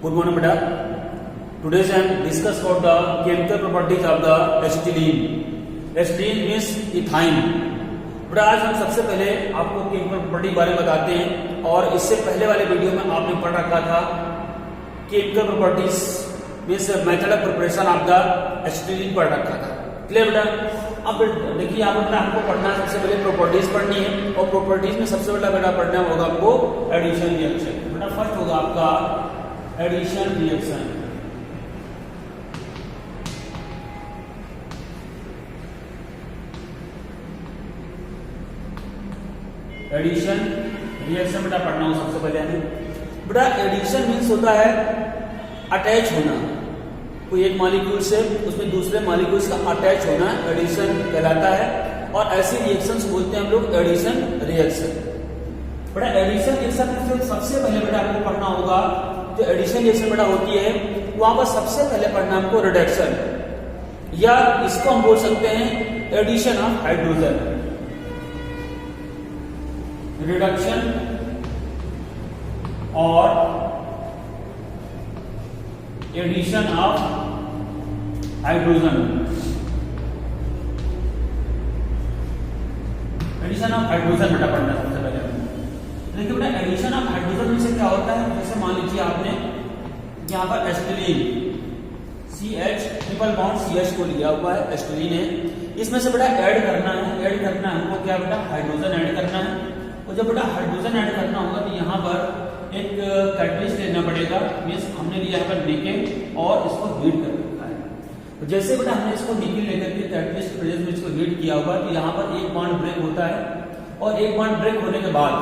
Good morning, beta. Today I am discuss about the chemical properties of the acetylene. Acetylene means ethyne. बेटा आज हम सबसे पहले आपको केमिकल प्रॉपर्टी के बारे में बताते हैं और इससे पहले वाले वीडियो में आपने पढ़ रखा था chemical properties means method of preparation of the acetylene पढ़ रखा था। क्लियर बेटा? अब देखिए यहाँ पर हमको पढ़ना है, सबसे पहले प्रॉपर्टीज पढ़नी है और प्रॉपर्टीज में सबसे पहला बेटा पढ़ना होगा आपको एडिशन रिएक्शन। बेटा फर्स्ट होगा आपका एडिशन रिएक्शन। एडिशन रिएक्शन बेटा पढ़ना हो सबसे पहले हमें। बेटा एडिशन मीन्स होता है अटैच होना, कोई एक मॉलिक्यूल से उसमें दूसरे मॉलिक्यूल्स का अटैच होना एडिशन कहलाता है और ऐसी रिएक्शंस बोलते हैं हम लोग एडिशन रिएक्शन। बेटा एडिशन रिएक्शन में सबसे पहले बेटा आपको पढ़ना होगा जो एडिशन रिएक्शन बेटा होती है वहां पर सबसे पहले पढ़ना हमको रिडक्शन, या इसको हम बोल सकते हैं एडिशन ऑफ हाइड्रोजन। रिडक्शन और addition of hydrogen. Addition of hydrogen बेटा पढ़ना सबसे पहले। देखिए बेटा एडिशन ऑफ हाइड्रोजन में से क्या होता है, जैसे मान लीजिए आपने यहां पर acetylene CH triple bond CH को लिया हुआ है, एसिटिलीन है, इसमें से बेटा ऐड करना है हमको क्या बेटा हाइड्रोजन ऐड करना है। और जब बेटा हाइड्रोजन ऐड करना होगा तो यहाँ पर एक कैटलिस्ट लेना पड़ेगा, मींस हमने लिया है निकेल और इसको हीट कर रखा है। तो जैसे बेटा हमने इसको निकेल लेकर के कैटलिस्ट प्रेजेंस में इसको हीट किया हुआ तो यहाँ पर एक बॉन्ड ब्रेक होता है और एक बॉन्ड ब्रेक होने के बाद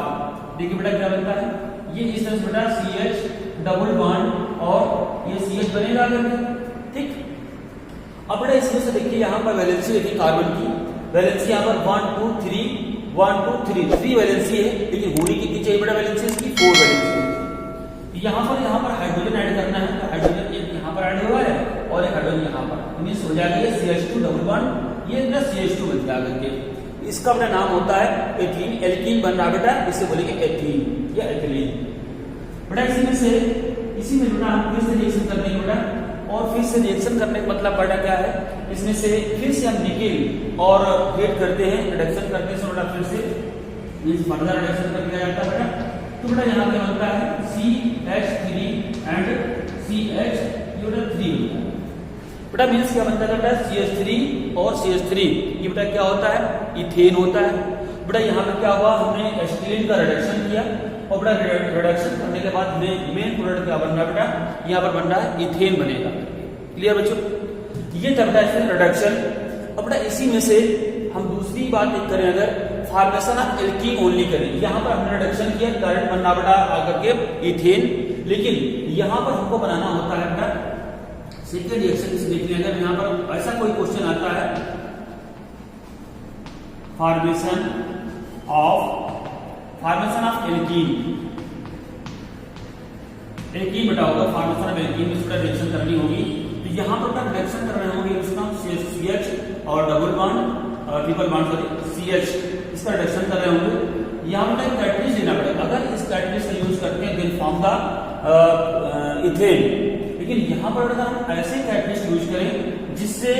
देखिए बेटा क्या बनता है, ये इस तरह से बेटा CH डबल बॉन्ड और ये CH बनेगा करके, ठीक। अब बेटा इसमें से देखिए यहाँ पर वैलेंसी देखिए कार्बन की वैलेंसी यहाँ पर 1 2 3 1 2 3 वैलेंसी है, लेकिन होनी कितनी चाहिए बेटा वैलेंसी इसकी 4 वैलेंसी है। यहाँ पर हाइड्रोजन ऐड करना है तो हाइड्रोजन एक यहाँ पर ऐड हुआ है और एक हाइड्रोजन यहाँ पर, मींस हो जाएगा ये CH2 डबल बॉन्ड, ये ना CH2 बन जाएगा करके। इसका अपना नाम होता है एथीन, एल्कीन बन रहा बेटा, इसे बोलेंगे एथीन या एथिलीन। बेटा इसी में बेटा हम फिर से रिएक्शन करने के बेटा, और फिर से रिएक्शन करने का मतलब बेटा क्या है, इसमें से फिर से हम निकेल और हीट करते हैं, रिडक्शन करते हैं, बेटा फिर से मींस फर्दर रिडक्शन कर दिया जाता है बेटा। तो बेटा यहाँ पे बनता है CH3 एंड CH ये बेटा 3 होता है बेटा, मींस क्या बनता है बेटा CH3 और CH3 ये बेटा क्या होता है इथेन होता है। बेटा यहाँ पे क्या हुआ, हमने एसिटिलीन का रिडक्शन किया और बेटा रिडक्शन करने के बाद मेन प्रोडक्ट क्या बन रहा है बेटा, यहाँ पर बन रहा है इथेन बनेगा। क्लियर बच्चों? ये था बेटा इसमें रिडक्शन। अब बेटा इसी में से हम दूसरी बात एक करें, अगर फॉर्मेशन ऑफ एल्कीन ओनली करें, यहाँ पर हमने रिडक्शन किया, करंट बनना बेटा आकर के इथेन, लेकिन यहाँ पर हमको बनाना होता है बेटा सेकेंड रिएक्शन से देखिए, अगर यहाँ पर ऐसा कोई क्वेश्चन आता है फॉर्मेशन ऑफ एल्कीन बेटा होगा, फॉर्मेशन ऑफ एल्कीन में इसका रिएक्शन करनी होगी। तो यहाँ पर रिएक्शन कर रहे होंगे उसका CH और double bond triple bond sorry CH, इसका रिडक्शन कर रहे होंगे। यहाँ पर एक कैटलिस्ट लेना पड़ेगा, अगर इस कैटलिस्ट का यूज करते हैं देन फॉर्म द इथेन, लेकिन यहाँ पर अगर हम ऐसे कैटलिस्ट यूज करें जिससे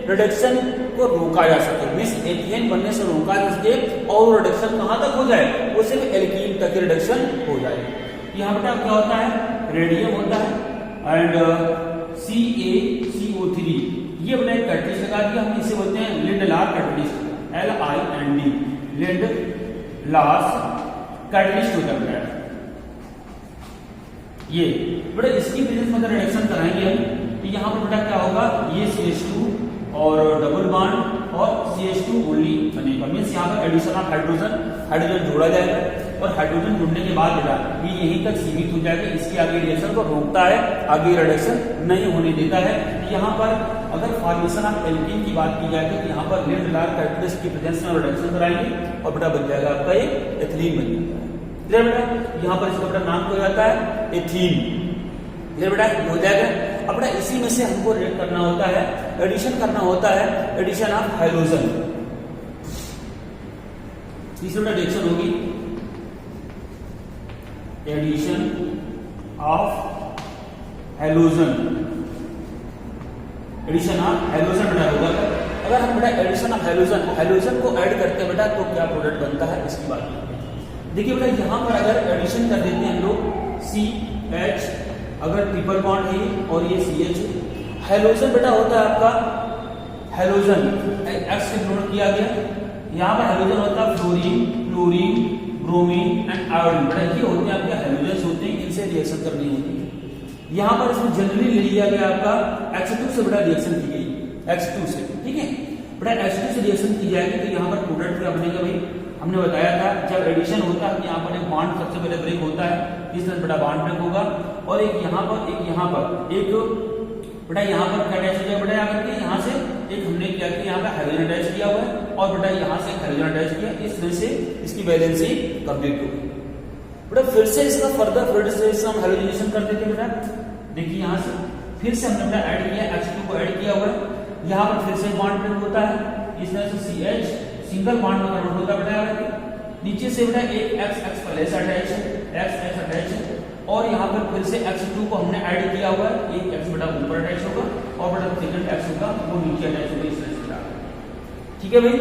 रिडक्शन को रोका जा सके, मींस एथेन बनने से रोका जा सके और रिडक्शन कहां तक हो जाए, वो सिर्फ एल्कीन तक रिडक्शन हो जाए। यहाँ पर क्या होता है रेडियम होता है एंड CaCO3, ये अपने कैटलिस्ट लगा दिया, हम इसे बोलते हैं Lindlar catalyst, LIND Lindlar catalyst होता है ये। बेटा इसकी प्रेजेंस में अगर रिएक्शन कराएंगे हम तो यहाँ पर बेटा क्या होगा, ये CH2 और डबल बॉन्ड और CH2 ओनली बनेगा, मींस यहाँ पर एडिशन ऑफ हाइड्रोजन जोड़ा जाएगा और हाइड्रोजन जुड़ने के बाद बेटा ये यहीं तक सीमित हो जाएगा, इसके आगे रिएक्शन को रोकता है, आगे रिडक्शन नहीं होने देता है। यहाँ पर अगर फॉर्मेशन ऑफ एल्कीन की बात की जाए तो यहाँ पर लिंडलार कैटलिस्ट की प्रेजेंस में रिडक्शन कराएंगे और बेटा बन जाएगा आपका ये एथिलीन बन जाएगा। क्लियर बेटा? यहाँ पर इसका बेटा नाम हो जाता है एथीन। क्लियर बेटा? हो जाएगा। अब बेटा इसी में से हमको रिएक्ट करना होता है, एडिशन करना होता है, एडिशन ऑफ हाइड्रोजन। तीसरी रिएक्शन होगी addition of halogen, addition of halogen बेटा होगा। अगर हम बेटा एडिशन ऑफ हैलोजन को ऐड करते हैं बेटा तो क्या प्रोडक्ट बनता है इसकी बात करते हैं। देखिए बेटा यहाँ पर अगर एडिशन कर देते हैं हम लोग CH, अगर ट्रिपल बॉन्ड है और ये CH, हैलोजन बेटा होता है आपका हैलोजन X से डिनोट किया गया। यहाँ पर हैलोजन होता है fluorine, chlorine, bromine and iodine. बेटा ये होते हैं आपके हैलोजन होते हैं, इनसे रिएक्शन करनी होती है। यहाँ पर इसमें जनरली ले लिया गया आपका H2 से बेटा रिएक्शन की गई, H2 से, ठीक है बेटा H2 से रिएक्शन की जाएगी तो यहाँ पर प्रोडक्ट क्या बनेगा भाई, हमने बताया था जब एडिशन होता है यहाँ पर एक बॉन्ड सबसे पहले ब्रेक होता है, इस तरह बेटा बॉन्ड ब्रेक होगा और एक यहाँ पर एक यहाँ पर एक बेटा यहाँ पर क्या अटैच हो जाएगा बेटा यहाँ करके यहाँ से एक हमने क्या किया यहाँ पे हाइड्रोजन अटैच किया हुआ है और बेटा यहाँ से हाइड्रोजन अटैच किया, इस तरह से इसकी वैलेंसी कंप्लीट हो गई। बेटा फिर से इसका फर्दर हम हाइड्रोजनेशन कर देते हैं बेटा। देखिए यहाँ से फिर से हमने बेटा ऐड किया, H2 को ऐड किया हुआ है, यहाँ पर फिर से बॉन्ड ब्रेक होता है, इस तरह से CH सिंगल बॉन्ड में कन्वर्ट होता है बेटा। नीचे से बेटा एक X पहले से अटैच है, X अटैच है और यहाँ पर फिर से H2 को हमने ऐड किया हुआ है, एक X बेटा ऊपर अटैच होगा और बेटा सेकंड X होगा वो नीचे अटैच होगा, इस तरह से। ठीक है भाई,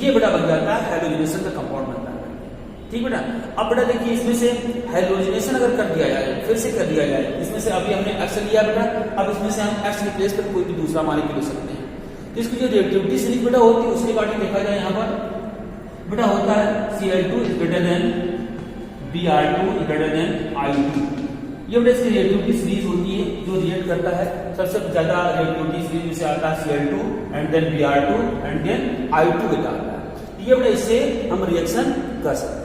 ये बेटा बन जाता है हैलोजिनेशन का कंपाउंड बनता है। ठीक बेटा, अब बेटा देखिए इसमें से हैलोजिनेशन अगर कर दिया जाए, फिर से कर दिया जाए, इसमें से अभी हमने X लिया बेटा, अब इसमें से हम X रिप्लेस पर कोई भी दूसरा मॉलिक्यूल ले सकते हैं। तो इसकी जो रिएक्टिविटी सीरीज बेटा होती है उसके बारे में देखा जाए, यहाँ पर बेटा होता है Cl2 is greater than Br2 is greater than I2। ये बेटा इसकी रिएक्टिविटी सीरीज होती है जो रिएक्ट करता है, सबसे ज्यादा रिएक्टिविटी सीरीज से आता है Cl2 and then Br2 and then I2 बेटा आता है। ये बेटा इससे हम रिएक्शन कर सकते हैं।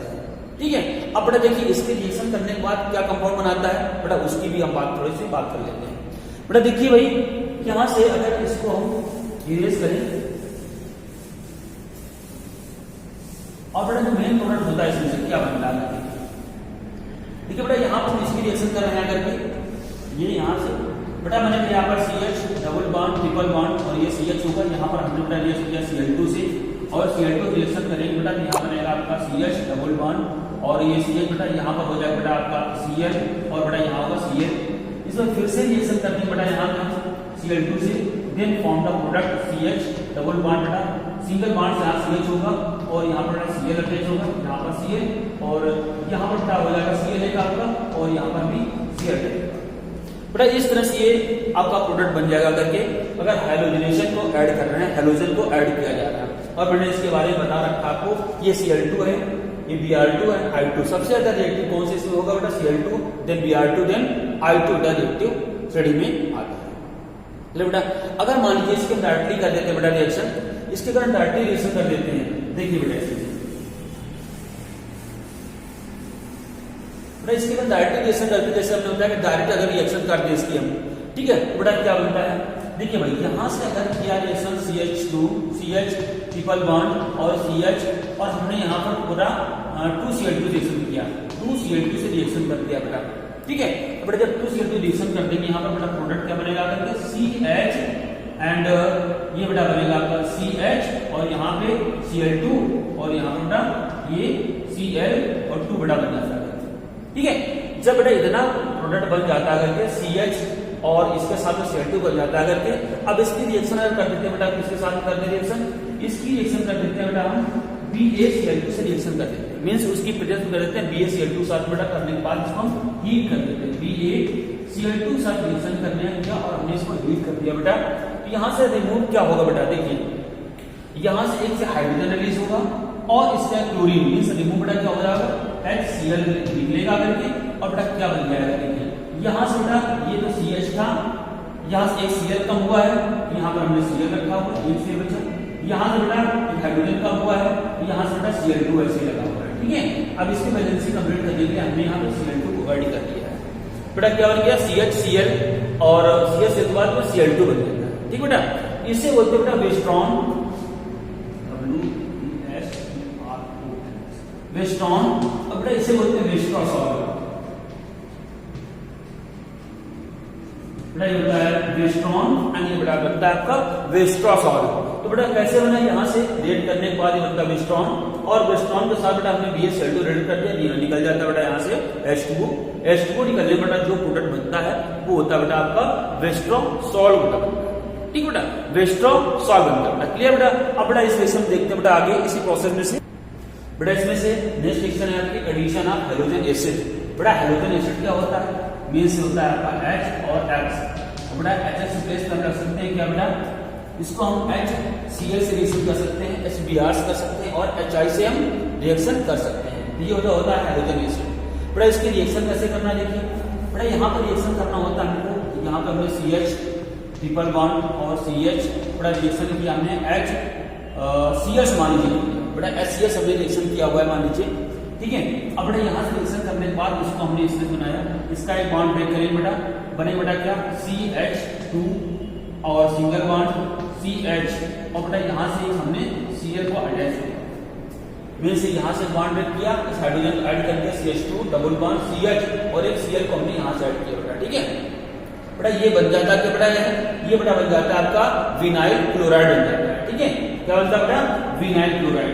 ठीक है, अब बेटा देखिए इसके रिएक्शन करने के बाद क्या कंपाउंड बनाता है बेटा, उसकी भी हम थोड़ी सी बात कर लेते हैं। बेटा देखिए भाई यहां से अगर इसको हम इरेज करें और बेटा जो मेन प्रोडक्ट होता है इसमें से क्या बनता है, देखिए बेटा यहाँ पर इसकी रिएक्शन कर रहे हैं करके, ये यहाँ से बेटा मैंने यहाँ पर CH double bond triple bond और ये CH होगा, यहाँ पर हमने बेटा रिएक्शन किया Cl2 से और Cl2 रिएक्शन करेंगे बेटा तो यहाँ बनेगा आपका CH डबल बॉन्ड और ये CH बेटा यहाँ पर हो जाएगा बेटा आपका Cl और बेटा यहाँ होगा Cl। इसमें फिर से रिएक्शन करते हैं बेटा यहाँ पर Cl2 से, then form the product CH double bond बेटा, सिंगल बॉन्ड से यहाँ CH होगा और यहाँ पर Cl अटैच होगा, यहाँ पर Cl और यहाँ पर क्या हो जाएगा Cl एक आपका और यहाँ पर भी Cl अटैच बेटा। इस तरह से ये आपका प्रोडक्ट बन जाएगा करके, अगर हैलोजिनेशन को ऐड कर रहे हैं, हैलोजन को ऐड किया जा रहा है। और मैंने इसके बारे में बता रखा आपको, ये Cl2 है, ये Br2 है, I2 सबसे ज्यादा रिएक्टिव कौन से इसमें होगा बेटा Cl2 then Br2 then I2 बेटा रिएक्टिव श्रेणी में आता है। चलिए बेटा अगर मान लीजिए इसके डायरेक्टली कर देते हैं बेटा रिएक्शन, इसके कारण डायरेक्टली रिएक्शन कर देते हैं, देखिए बेटा इसके बाद डायरेक्टली रिएक्शन करते, जैसे हमने बताया कि डायरेक्ट अगर रिएक्शन कर दे इसकी हम, ठीक है बेटा क्या बनता है, देखिए भाई यहां से अगर किया reaction CH2 CH triple bond और CH और हमने यहाँ पर पूरा 2Cl2 रिएक्शन किया, 2Cl2 से रिएक्शन कर दिया बेटा। ठीक है बेटा जब 2Cl2 रिएक्शन कर देंगे यहाँ पर बेटा प्रोडक्ट क्या बनेगा करके CH एंड ये बेटा बनेगा आपका CH और यहाँ पे Cl2 और यहाँ पर बेटा ये Cl और 2 बेटा बन जाता है। ठीक है, जब बेटा इतना प्रोडक्ट बन जाता है करके CH और इसके साथ में Cl2 बन जाता है करके, अब इसकी रिएक्शन अगर कर देते हैं बेटा, किसके साथ करते हैं रिएक्शन, इसकी रिएक्शन कर देते हैं बेटा हम BaCl2 से रिएक्शन कर देते हैं, मींस उसकी प्रेजेंस में कर देते हैं BaCl2 साथ बेटा, करने के बाद इसको हम हीट कर देते हैं, BaCl2 साथ रिएक्शन करने का और हमने इसको हीट कर दिया बेटा। यहाँ से रिमूव क्या होगा बेटा, देखिए यहाँ से एक से हाइड्रोजन रिलीज होगा और इसका क्लोरीन मींस रिमूव बेटा क्या हो जाएगा HCl निकलेगा करके और बेटा क्या बन जाएगा, देखिए यहाँ से बेटा ये तो CH था, यहाँ से एक Cl कम हुआ है, यहाँ पर हमने Cl रखा हुआ एक से बचा, यहाँ से बेटा एक हाइड्रोजन कम हुआ है, यहाँ से बेटा Cl2 ऐसे लगा हुआ है। ठीक है, अब इसकी वैलेंसी कंप्लीट करने के लिए हमने यहाँ पे Cl2 को ऐड कर दिया है बेटा, क्या बन गया CH Cl और CH के बाद में Cl2 बन जाता है। ठीक बेटा, इसे बोलते हैं बेटा वेस्ट्रॉन, वेस्ट्रॉन, अब बेटा इसे बोलते हैं वेस्ट्रॉसॉल, बेटा ये होता है वेस्ट्रॉन एंड ये बेटा बनता है आपका वेस्ट्रॉसॉल। तो बेटा कैसे बना, यहाँ से रिएक्ट करने के बाद ये बनता है वेस्ट्रॉन और वेस्ट्रॉन के साथ बेटा हमने BaCl2 रेडी कर दिया, निकल जाता है बेटा यहाँ से H2O निकलने बेटा जो प्रोडक्ट बनता है वो होता है बेटा आपका वेस्ट्रॉन सॉल्ट बनता है, ठीक बेटा, वेस्ट्रॉन सॉल्ट बनता है। क्लियर बेटा। अब बेटा इस रिएक्शन देखते हैं बेटा आगे इसी प्रोसेस में से। बेटा इसमें से नेक्स्ट रिएक्शन है आपकी एडिशन ऑफ हेलोजन एसिड। बेटा हेलोजन एसिड क्या होता है, मींस होता है आपका H और X। बेटा HX रिप्लेस कर सकते हैं क्या बेटा, इसको हम HCl से रिएक्शन कर सकते हैं, HBr से कर सकते हैं और HI से हम रिएक्शन कर सकते हैं। ये होता है हेलोजन एसिड। बेटा इसकी रिएक्शन कैसे करना देखिए। बेटा यहाँ पर रिएक्शन करना होता है हमको, यहाँ पर हमने CH ट्रिपल बॉन्ड और CH बड़ा रिएक्शन किया हमने HCl मान लीजिए, बेटा HCl हमने रिएक्शन किया हुआ है मान लीजिए, ठीक है। अब बेटा यहाँ से रिएक्शन करने के बाद इसको हमने इससे बनाया, इसका एक बॉन्ड ब्रेक करेंगे बेटा, बने बेटा क्या CH2 और सिंगल बॉन्ड CH और बेटा यहाँ से हमने Cl को अटैच किया, में से यहाँ से बॉन्ड ब्रेक किया, इस हाइड्रोजन को ऐड करके CH2 डबल बॉन्ड CH और एक Cl को हमने यहाँ से ऐड किया बेटा, ठीक है। बेटा ये बन जाता है बेटा, ये बेटा बन जाता है आपका विनाइल क्लोराइड बन जाता है, ठीक है। क्या बनता है बेटा, विनाइल क्लोराइड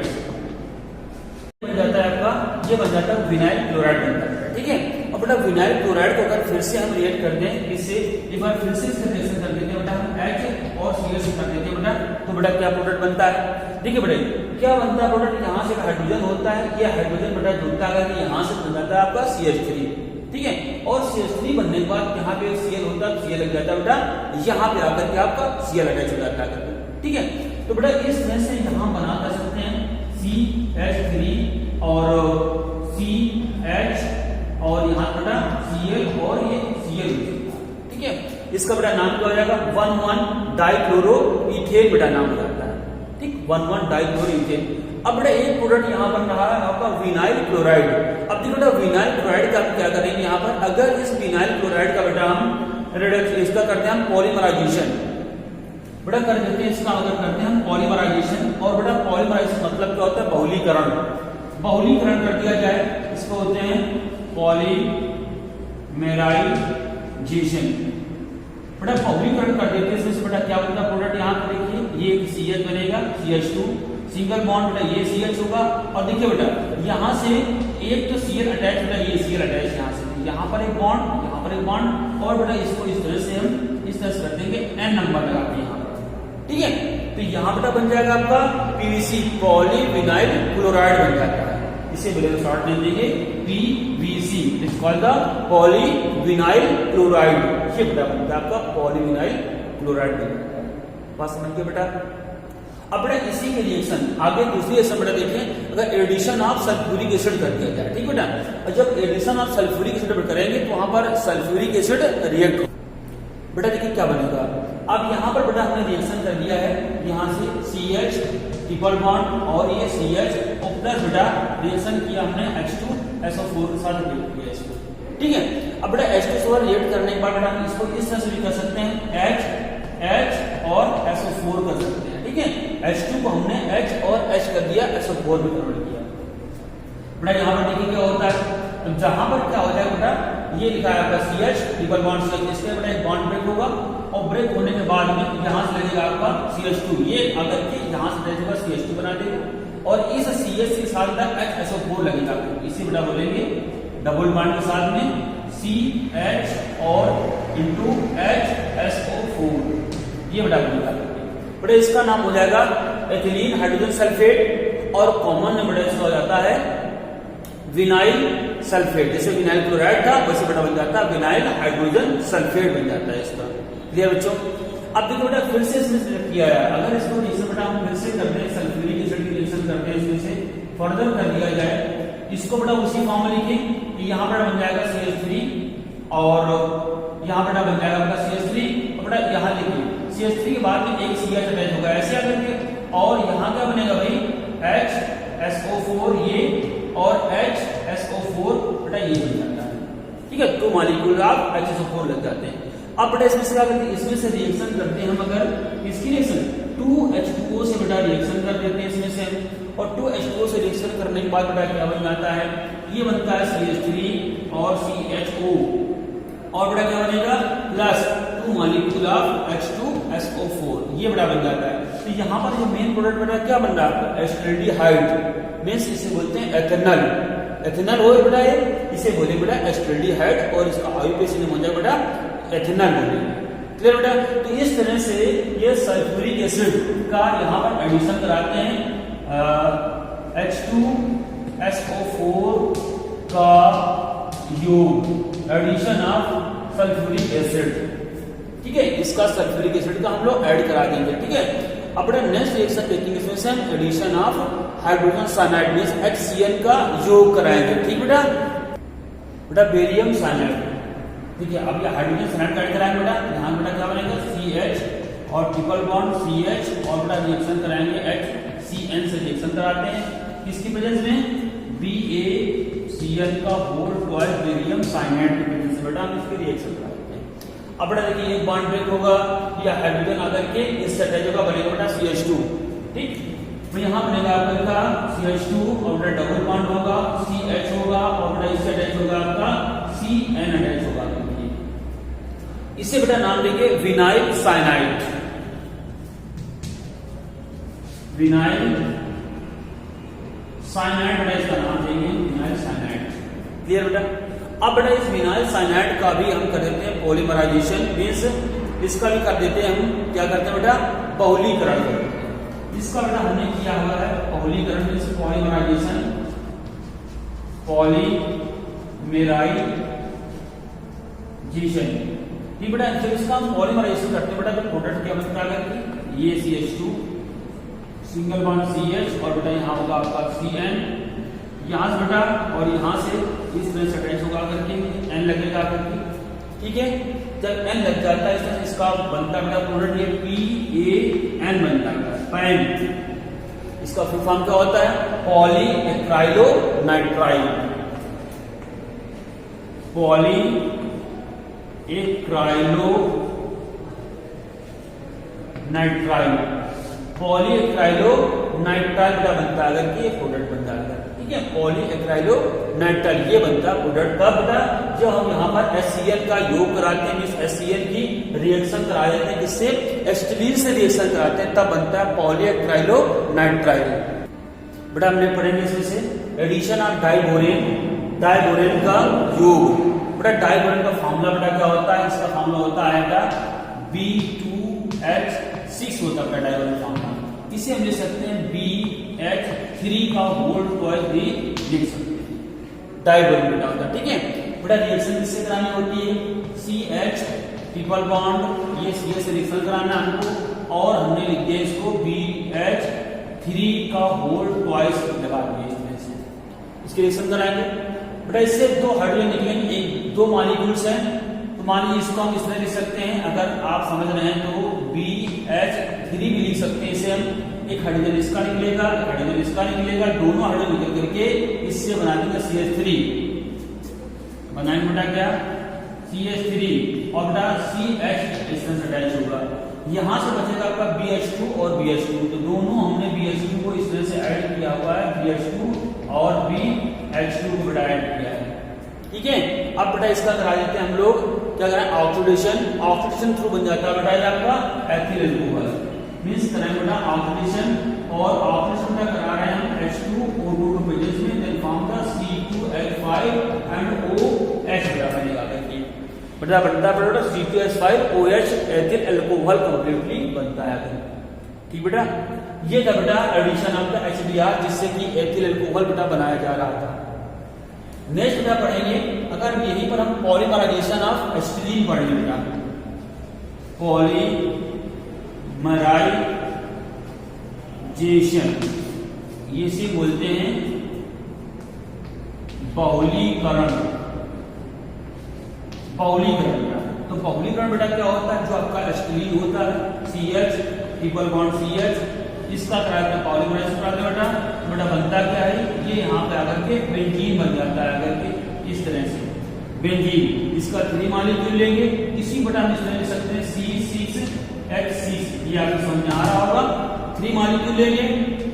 बन जाता है आपका, ये बन जाता है विनाइल क्लोराइड बनता है, ठीक है। और बेटा विनाइल क्लोराइड को अगर फिर से हम रिएक्ट कर दें इससे, एक बार फिर से इसका रिएक्शन कर देते हैं बेटा, हम H और Cl से कर देते हैं बेटा, तो बेटा क्या प्रोडक्ट बनता है, ठीक है बेटा। क्या बनता है प्रोडक्ट, यहाँ से हाइड्रोजन होता है, ये हाइड्रोजन बेटा जुड़ता है कि यहाँ से बन जाता है आपका CH3, ठीक है। और CH3 बनने के बाद यहाँ पे Cl होता है, Cl लग जाता है बेटा, यहाँ पे आकर के आपका Cl अटैच हो जाता है, ठीक है। तो बेटा इसमें से यहाँ बना कर सकते हैं CH3 और CH और यहाँ बेटा Cl और ये Cl, ठीक है। इसका बेटा नाम क्या हो जाएगा, 1,1 डाइक्लोरो इथेन बेटा नाम हो जाता है, ठीक, 1,1 डाइक्लोरो इथेन। अब बेटा एक प्रोडक्ट यहाँ बन रहा है आपका विनाइल क्लोराइड। अब देखो बेटा विनाइल क्लोराइड का हम क्या करेंगे यहाँ पर, अगर इस विनाइल क्लोराइड का बेटा हम रिडक्शन इसका करते हैं हम पॉलीमराइजेशन, बेटा कर देते हैं इसका, अगर करते हैं हम पॉलीमराइजेशन, और बेटा पॉलीमराइजेशन मतलब क्या होता है, बहुलीकरण, बहुलीकरण कर दिया जाए, इसको होते हैं पॉलीमेराइजेशन। बेटा बहुलीकरण कर देते हैं इसमें बेटा क्या बनता है प्रोडक्ट, यहाँ पर देखिए ये CH बनेगा, CH2 सिंगल बॉन्ड बेटा ये CH होगा, और देखिए बेटा यहाँ से एक तो Cl अटैच बेटा, ये Cl अटैच यहाँ से, यहाँ पर एक बॉन्ड, यहाँ पर एक बॉन्ड, और बेटा इसको इस तरह से हम इस तरह से कर देंगे N नंबर लगा के यहाँ पर, ठीक है। तो यहाँ बेटा बन जाएगा आपका PVC पॉलीविनाइल क्लोराइड बन जाता है, इसे मेरे शॉर्ट नेम देंगे PVC, it's called the polyvinyl chloride. ये बेटा बनता है आपका पॉलीविनाइल क्लोराइड बन जाता है, बात समझ गए बेटा। अब बेटा इसी के रिएक्शन आगे दूसरी रिएक्शन बेटा देखें, अगर एडिशन ऑफ सल्फ्यूरिक एसिड कर दिया जाए, ठीक बेटा, और जब एडिशन ऑफ सल्फ्यूरिक एसिड करेंगे तो वहां पर सल्फ्यूरिक एसिड रिएक्ट बेटा, देखिए क्या बनेगा। अब यहाँ पर बेटा हमने रिएक्शन कर दिया है, यहाँ से CH ट्रिपल बॉन्ड और ये CH और प्लस बेटा रिएक्शन किया हमने H2SO4 के साथ रिएक्ट किया इसको, ठीक है। अब बेटा H2SO4 रिएक्ट करने के बाद बेटा हम इसको इस तरह से भी कर सकते हैं, H और SO4 कर सकते हैं, ठीक है। H2 को हमने H और H कर दिया, SO4 में कन्वर्ट किया। बेटा यहाँ पर देखिए क्या होता है, तो जहां पर क्या हो जाएगा बेटा, ये लिखा है आपका CH ट्रिपल बॉन्ड CH, इसके बेटा एक बॉन्ड ब्रेक होगा, और ब्रेक होने के बाद में यहाँ से लगेगा आपका CH2, ये अगर के यहाँ से लगेगा CH2 बना देगा, और इस CH के साथ HSO4 लगेगा, इसे बेटा बोलेंगे डबल बॉन्ड के साथ में CH और इंटू HSO4, ये बेटा बनेगा बेटा, इसका नाम हो जाएगा एथिलीन हाइड्रोजन सल्फेट, और कॉमन में बेटा इसका हो जाता है विनाइल सल्फेट। जैसे विनाइल क्लोराइड था वैसे बेटा बन जाता है विनाइल हाइड्रोजन सल्फेट बन जाता है इसका। क्लियर बच्चों। अब देखो बेटा फिर से इसमें सिलेक्ट किया है, अगर इसको रिएक्शन बेटा हम फिर से करते हैं, सल्फ्यूरिक एसिड की रिएक्शन करते हैं, इसमें से फर्दर कर दिया जाए, इसको बेटा उसी फॉर्म में लिखें कि यहाँ पर बन जाएगा CH3 और यहाँ बेटा बन जाएगा आपका CH3, और बेटा यहाँ लिखिए CH3 के बाद में एक CH अटैच होगा ऐसे आकर के, और यहाँ क्या बनेगा भाई HSO4 ये और HSO4 बेटा ये बन जाता है, ठीक है। तो मॉलिक्यूल आप HSO4 लग जाते हैं। अब बेटा इसमें से क्या करते हैं, इसमें से रिएक्शन करते हैं हम, अगर इसकी रिएक्शन 2H2O से बेटा रिएक्शन कर देते हैं इसमें से, और 2H2O से रिएक्शन करने के बाद बेटा क्या बन जाता है, ये बनता है CH3 और CHO, और बेटा क्या बनेगा प्लस 2 मॉलिक्यूल ऑफ H2SO4, ये बेटा बन जाता है। तो यहाँ पर जो मेन प्रोडक्ट बेटा क्या बन रहा है, एस्टल्डिहाइड, मींस इसे बोलते हैं एथेनॉल, एथेनॉल हो बेटा, ये इसे बोले बेटा एस्टल्डिहाइड और इसका आईयूपीएसी नेम हो जाए बेटा एथेनॉल बोले। क्लियर बेटा? तो इस तरह से ये सल्फ्यूरिक एसिड का यहाँ पर एडिशन कराते हैं H2SO4 का योग, एडिशन ऑफ सल्फ्यूरिक एसिड। ठीक है, इसका सल्फ्यूरिक एसिड का हम लोग ऐड करा देंगे। ठीक है, अब बेटा नेक्स्ट रिएक्शन देखेंगे, इसमें से हम addition of hydrogen cyanide means HCl का योग कराएंगे। ठीक बेटा? बेटा बेरियम साइनाइड, ठीक है, अब ये हाइड्रोजन साइनाइड का ऐड कराएंगे बेटा, यहाँ बेटा क्या बनेगा CH और ट्रिपल बॉन्ड CH और बेटा रिएक्शन कराएंगे HCN से रिएक्शन कराते हैं, किसकी वजह से BaCl का होल ट्वाइस बेरियम साइनाइड की वजह से बेटा हम इसकी रिएक्शन कराते हैं। अब बेटा देखिए एक बॉन्ड ब्रेक होगा, या हाइड्रोजन आकर के इससे अटैच होगा, बनेगा बेटा CH2। ठीक, तो यहाँ बनेगा आपका CH2 और बेटा डबल बॉन्ड होगा, CH होगा और बेटा इससे अटैच होगा आपका CN अटैच होगा। इसे बेटा नाम देंगे विनाइल साइनाइड, विनाइल साइनाइड बेटा इसका नाम देंगे विनाइल साइनाइड। क्लियर बेटा? अब बेटा इस विनाइल साइनाइड का भी हम कर देते हैं पॉलीमराइजेशन, मींस इसका भी कर देते हैं हम क्या करते हैं बेटा बहुलीकरण करते हैं। इसका बेटा हमने किया हुआ है बहुलीकरण मींस पॉलीमराइजेशन, पॉलीमेराइजेशन। ये बेटा जब इसका हम पॉलीमराइजेशन करते हैं बेटा तो प्रोडक्ट क्या बनता है, ये CH2 सिंगल बॉन्ड CH और बेटा यहाँ होगा आपका CN, यहाँ से बेटा और यहाँ से इस तरह से अटैच होगा करके N लगेगा करके। ठीक है, जब N लग जाता है इसमें इसका बनता बेटा प्रोडक्ट ये PAN बनता है, पैन। इसका फुल फॉर्म क्या होता है, पॉलीएक्राइलोनाइट्राइल, पॉलीएक्राइलोनाइट्राइल, पॉलीएक्राइलोनाइट्राइल का बनता है अगर कि ये प्रोडक्ट बनता है। ठीक है, पॉलीएक्राइलोनाइट्राइल ये बनता है प्रोडक्ट का बेटा जो हम यहाँ पर HCl का योग कराते हैं, इस HCl की रिएक्शन करा देते हैं, जिससे एस्टिलीन से रिएक्शन कराते हैं, तब बनता है पॉलीएक्राइलोनाइट्राइल। बेटा हमने पढ़ेंगे इसमें से एडिशन ऑफ डाइबोरेन, डाइबोरेन का योग। बेटा डाइबोरेन का फॉर्मूला बेटा क्या होता है, इसका फॉर्मूला होता है बेटा B2H6 होता है डाइबोरेन फॉर्मूला। इसे हम लिख सकते हैं BH3 का होल ट्वाइस भी लिख सकते हैं, डाइबोरेन बेटा होता है। ठीक है बेटा, रिएक्शन किससे करानी होती है, CH ट्रिपल बॉन्ड ये CH से रिएक्शन कराना है हमको, और हमने लिख दिया इसको BH3 का होल ट्वाइस लगा दिया इस तरह से, इसकी रिएक्शन कराएंगे। बेटा इससे दो हाइड्रोजन निकलेंगे, एक दो मॉलिक्यूल्स हैं, तो मान लीजिए इसको हम इस तरह लिख सकते हैं, अगर आप समझ रहे हैं तो BH3 भी लिख सकते हैं इसे हम, एक हाइड्रोजन इसका निकलेगा, एक हाइड्रोजन इसका निकलेगा, दोनों हाइड्रोजन निकल करके इससे बना देंगे CH3, बनाएंगे बेटा क्या CH3 और बेटा CH इस तरह से अटैच होगा, यहां से बचेगा आपका BH2 और BH2, तो दोनों हमने BH2 को इस तरह से ऐड किया हुआ है, BH2 और BH2 को बेटा ऐड किया है। ठीक है, अब बेटा इसका करा देते हैं हम लोग क्या करें ऑक्सीडेशन, ऑक्सीडेशन थ्रू बन जाता है बेटा ये आपका एथिल अल्कोहल, मींस करेंगे बेटा ऑक्सीडेशन, और ऑक्सीडेशन का करा रहे हैं हम H2O2 के पेजेस में, then form the C2H5 and OH बेटा बनेगा करके बेटा बनता है बेटा C2H5OH एथिल अल्कोहल कंप्लीटली बनता है। ठीक बेटा, ये था बेटा एडिशन ऑफ द HBr जिससे कि एथिल अल्कोहल बेटा बनाया जा रहा था। नेक्स्ट बेटा पढ़ेंगे, अगर यहीं पर हम पॉलीमराइजेशन ऑफ एस्टिलीन पढ़ेंगे बेटा, पॉलीमराइजेशन ये से बोलते हैं बहुलीकरण, बहुलीकरण। तो बहुलीकरण बेटा क्या होता है, जो आपका एस्टिलीन होता है CH ट्रिपल बॉन्ड CH, इसका कराते हैं पॉलीमराइज कराते हैं बेटा, बेटा बनता क्या है, ये यहाँ पे आकर के बेंजीन बन जाता है आकर के इस तरह से बेंजीन, इसका 3 मॉलिक्यूल लेंगे, इसी बेटा हम इस तरह लिख सकते हैं C6H6, ये आपको समझ में आ रहा होगा, 3 मॉलिक्यूल लेंगे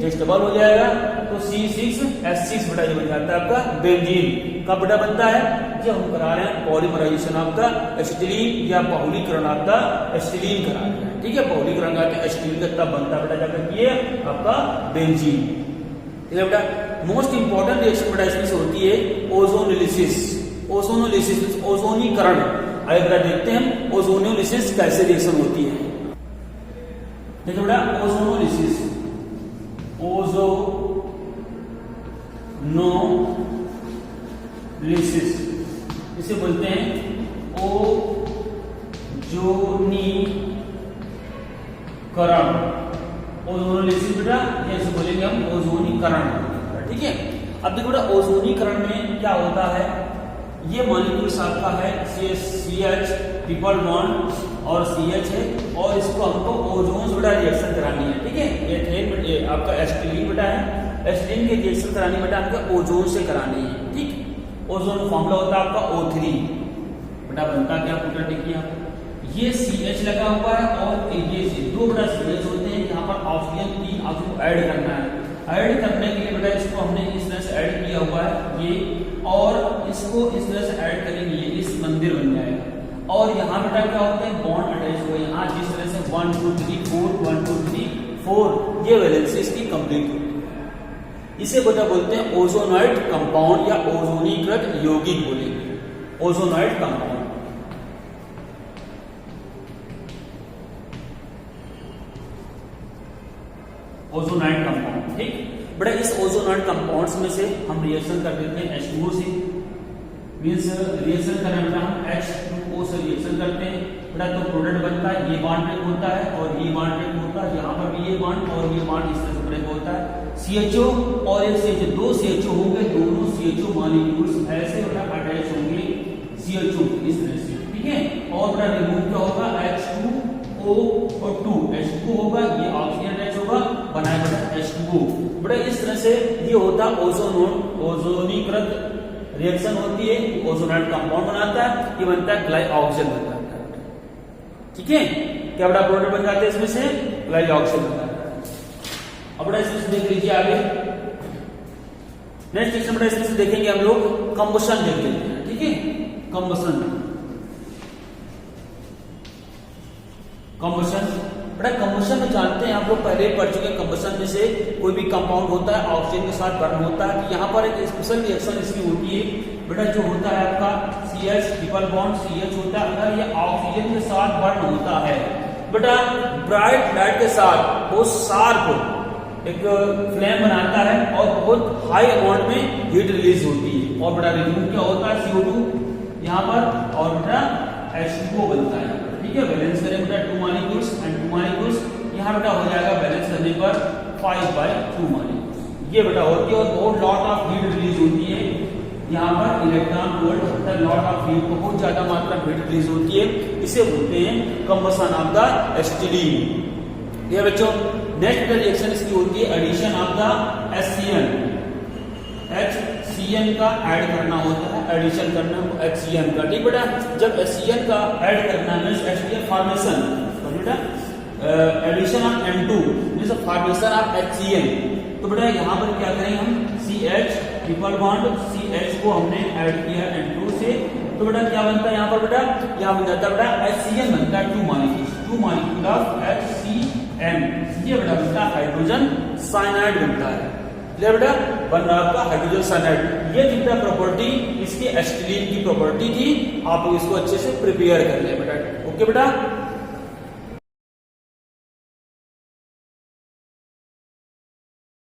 जस्ट डबल हो जाएगा, तो C6H6 बेटा ये बन जाता है आपका बेंजीन। कब बेटा बनता है, जब हम करा रहे हैं पॉलीमराइजेशन ऑफ द एसिटिलीन या बहुलीकरण ऑफ द एसिटिलीन करा रहे हैं। ठीक है, बहुलीकरण का एसिटिलीन का तब बनता है बेटा जाकर ये आपका बेंजीन। ठीक है बेटा, मोस्ट इंपॉर्टेंट रिएक्शन बेटा इसमें से होती है ओजोनोलिसिस। ओजोनोलिसिस ओजोनीकरण। अगर देखते हैं हम ओजोनोलिसिस कैसे रिएक्शन होती है। देखिए बेटा ओजोनोलिसिस, ओजोनोलिसिस इसे बोलते हैं ओजोनीकरण। ओजोनोलिसिस बेटा जैसे बोलेंगे हम ओजोनीकरण, ठीक है। अब देखो बेटा ओजोनीकरण में क्या होता है, ये मॉलिक्यूल्स आपका है CH ट्रिपल बॉन्ड और CH है, और इसको हमको ओजोन से बेटा रिएक्शन करानी है, ठीक है। ये आपका एसिटिलीन बेटा है, एसिटिलीन की रिएक्शन करानी बेटा हमको ओजोन से करानी है, ठीक। ओजोन फॉर्मूला होता है आपका O3 बेटा, बनता क्या पुटर देखिए आप, ये CH लगा हुआ है और ये दो बेटा CH होते हैं, यहाँ पर ऑक्सीजन 3 ऑक्सीजन को ऐड करना है। ऐड करने के लिए बेटा इसको हमने इस तरह से ऐड किया हुआ है ये, और इसको इस तरह से ऐड करेंगे ये इस मंदिर बन जाएगा। और यहाँ बेटा क्या होता है बॉन्ड अटैच हुआ है, यहाँ जिस तरह से 1 2 3 4 1 2 3 4 ये वैलेंसी इसकी कंप्लीट होती है। इसे बेटा बोलते हैं ओजोनॉइड कंपाउंड या ओजोनीकृत यौगिक बोलेंगे, ओजोनॉइड कंपाउंड। ओजोनाइड कंपाउंड, ठीक बेटा। इस ओजोनाइड कंपाउंड्स में से हम रिएक्शन कर देते हैं H2O से, मींस रिएक्शन करने में हम H2O से रिएक्शन करते हैं बेटा, तो प्रोडक्ट बनता है, ये बॉन्ड ब्रेक होता है और ये बॉन्ड ब्रेक होता है, यहाँ पर भी ये बॉन्ड और ये बॉन्ड इस तरह से ब्रेक होता है। CHO और एक CHO, दो CHO होंगे, दोनों CHO मॉलिक्यूल्स ऐसे बेटा अटैच होंगे CHO इस तरह से, ठीक है। और बेटा रिमूव क्या होगा H2O और 2 H2O होगा, ये ऑक्सीजन अटैच होगा, बनाया बेटा H2O बेटा। इस तरह से ये होता ओजोनीकृत रिएक्शन होती है, ओजोनाइड कंपाउंड बनाता है, ये बनता है ग्लाइऑक्सिजन बनता है, ठीक है। क्या बेटा प्रोडक्ट बन जाते हैं इसमें से ग्लाइऑक्सिजन बनता है। अब बेटा इसमें से देख लीजिए आगे नेक्स्ट सेक्शन बेटा, इसमें से देखेंगे हम लोग कंबशन देख लेते हैं, ठीक है। कंबशन बेटा कंबशन में जानते हैं आप लोग पहले पढ़ चुके हैं। कंबशन में से कोई भी कंपाउंड होता है ऑक्सीजन के साथ बर्न होता है, तो यहाँ पर एक स्पेशल रिएक्शन इसकी होती है बेटा, जो होता है आपका CH ट्रिपल बॉन्ड CH होता है, अगर ये ऑक्सीजन के साथ बर्न होता है बेटा ब्राइट लाइट के साथ बहुत शार्प एक फ्लेम बनाता है और बहुत हाई अमाउंट में हीट रिलीज होती है, और बेटा रिमूव क्या होता है CO2 यहाँ पर, और बेटा H2O बनता है, ठीक है। बैलेंस करें बेटा 2 मॉलिक्यूल्स एंड 2 मॉलिक्यूल्स, यहाँ बेटा हो जाएगा बैलेंस करने पर 5/2 मॉलिक्यूल्स, ये बेटा होती है। और बहुत लॉट ऑफ हीट रिलीज होती है यहाँ पर, इलेक्ट्रॉन वोल्ट होता है, लॉट ऑफ हीट, बहुत ज्यादा मात्रा में हीट रिलीज होती है, इसे बोलते हैं कंबशन ऑफ द एसिटिलीन। ये बच्चों नेक्स्ट रिएक्शन इसकी होती है एडिशन ऑफ द HCN का ऐड करना होता है, एडिशन करना HCN का, ठीक बेटा। जब HCN का ऐड करना है HCN फॉर्मेशन, तो बेटा addition of N2 means formation of HCN, तो बेटा यहाँ पर क्या करेंगे हम CH ट्रिपल बॉन्ड CH को हमने ऐड किया N2 से, तो बेटा क्या बनता है यहाँ पर बेटा, यहाँ बन जाता है बेटा HCN बनता है 2 मॉलिक्यूल ऑफ HCN, ये बेटा बनता है हाइड्रोजन साइनाइड बनता है, बेटा बन रहा आपका हाइड्रोजन साइनाइड। ये जितना प्रॉपर्टी इसकी एसिटिलीन की प्रॉपर्टी थी, आप लोग इसको अच्छे से प्रिपेयर कर ले बेटा, ओके बेटा।